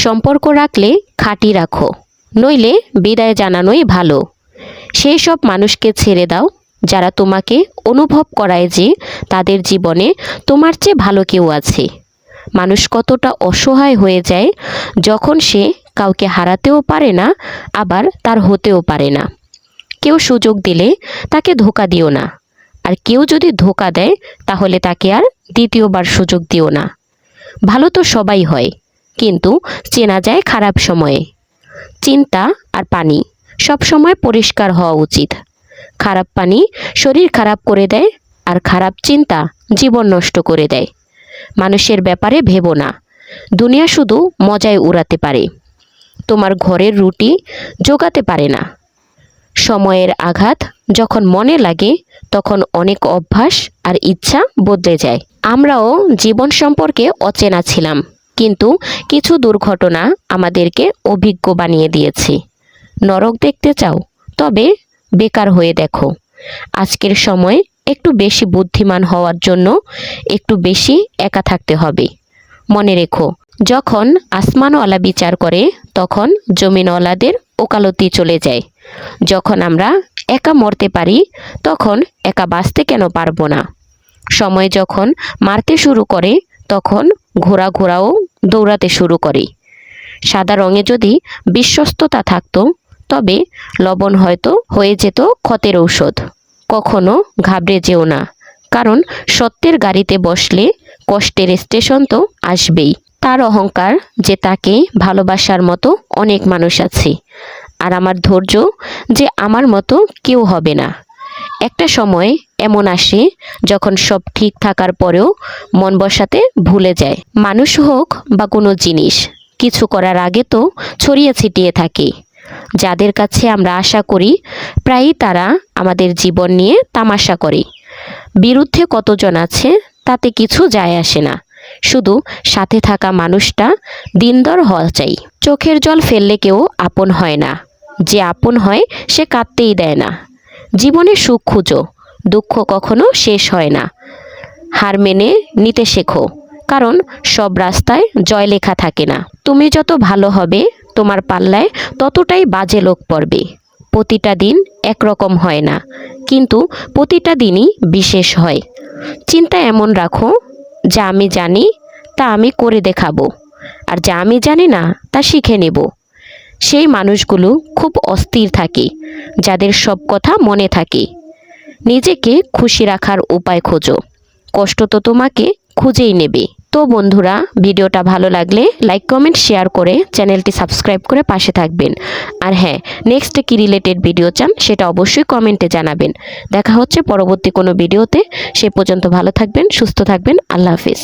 সম্পর্ক রাখলে খাঁটি রাখো, নইলে বিদায় জানানোই ভালো। সেই সব মানুষকে ছেড়ে দাও যারা তোমাকে অনুভব করায় যে তাদের জীবনে তোমার চেয়ে ভালো কেউ আছে। মানুষ কতটা অসহায় হয়ে যায় যখন সে কাউকে হারাতেও পারে না, আবার তার হতেও পারে না। কেউ সুযোগ দিলে তাকে ধোঁকা দিও না, আর কেউ যদি ধোঁকা দেয় তাহলে তাকে আর দ্বিতীয়বার সুযোগ দিও না। ভালো তো সবাই হয়, কিন্তু চেনা যায় খারাপ সময়ে। চিন্তা আর পানি সব সময় পরিষ্কার হওয়া উচিত। খারাপ পানি শরীর খারাপ করে দেয়, আর খারাপ চিন্তা জীবন নষ্ট করে দেয়। মানুষের ব্যাপারে ভেবো না, দুনিয়া শুধু মজায় উড়াতে পারে, তোমার ঘরের রুটি জোগাতে পারে না। সময়ের আঘাত যখন মনে লাগে তখন অনেক অভ্যাস আর ইচ্ছা বদলে যায়। আমরাও জীবন সম্পর্কে অচেনা ছিলাম, কিন্তু কিছু দুর্ঘটনা আমাদেরকে অভিজ্ঞ বানিয়ে দিয়েছে। নরক দেখতে চাও? তবে বেকার হয়ে দেখো। আজকের সময় একটু বেশি বুদ্ধিমান হওয়ার জন্য একটু বেশি একা থাকতে হবে। মনে রেখো, যখন আসমানওয়ালা বিচার করে তখন জমিনওয়ালাদের ওকালতি চলে যায়। যখন আমরা একা মরতে পারি তখন একা বাঁচতে কেন পারবো না? সময় যখন মারতে শুরু করে তখন ঘোড়াও দৌড়াতে শুরু করে। সাদা রঙে যদি বিশ্বস্ততা থাকতো তবে লবণ হয়তো হয়ে যেত ক্ষতের ঔষধ। কখনো ঘাবড়ে যেও না, কারণ সত্যের গাড়িতে বসলে কষ্টের স্টেশন তো আসবেই। তার অহংকার যে তাকে ভালোবাসার মতো অনেক মানুষ আছে, আর আমার ধৈর্য যে আমার মতো কেউ হবে না। একটা সময় এমন আসে যখন সব ঠিক থাকার পরেও মন বসাতে ভুলে যায়। মানুষ হোক বা কোনো জিনিস, কিছু করার আগে তো ছড়িয়ে ছিটিয়ে থাকে। যাদের কাছে আমরা আশা করি প্রায়ই তারা আমাদের জীবন নিয়ে তামাশা করে। বিরুদ্ধে কতজন আছে তাতে কিছু যায় আসে না, শুধু সাথে থাকা মানুষটা দিনদর হওয়া চাই। চোখের জল ফেললে কেউ আপন হয় না, যে আপন হয় সে কাঁদতেই দেয় না। জীবনে সুখ খুঁজো, দুঃখ কখনো শেষ হয় না। হার মেনে নিতে শেখো, কারণ সব রাস্তায় জয় লেখা থাকে না। তুমি যত ভালো হবে তোমার পাল্লায় ততটাই বাজে লোক পড়বে। প্রতিটা দিন একরকম হয় না, কিন্তু প্রতিটা দিনই বিশেষ হয়। চিন্তা এমন রাখো, যা আমি জানি তা আমি করে দেখাবো, আর যা আমি জানি না তা শিখে নেব। সেই মানুষগুলো খুব অস্থির থাকে যাদের সব কথা মনে থাকে। নিজেকে খুশি রাখার উপায় খোঁজো, কষ্ট তো তোমাকে খুঁজেই নেবে। তো বন্ধুরা, ভিডিওটা ভালো লাগলে লাইক কমেন্ট শেয়ার করে চ্যানেলটি সাবস্ক্রাইব করে পাশে থাকবেন। আর হ্যাঁ, নেক্সট কি রিলেটেড ভিডিও চান সেটা অবশ্যই কমেন্টে জানাবেন। দেখা হচ্ছে পরবর্তী কোনো ভিডিওতে। সে পর্যন্ত ভালো থাকবেন, সুস্থ থাকবেন। আল্লাহ হাফিজ।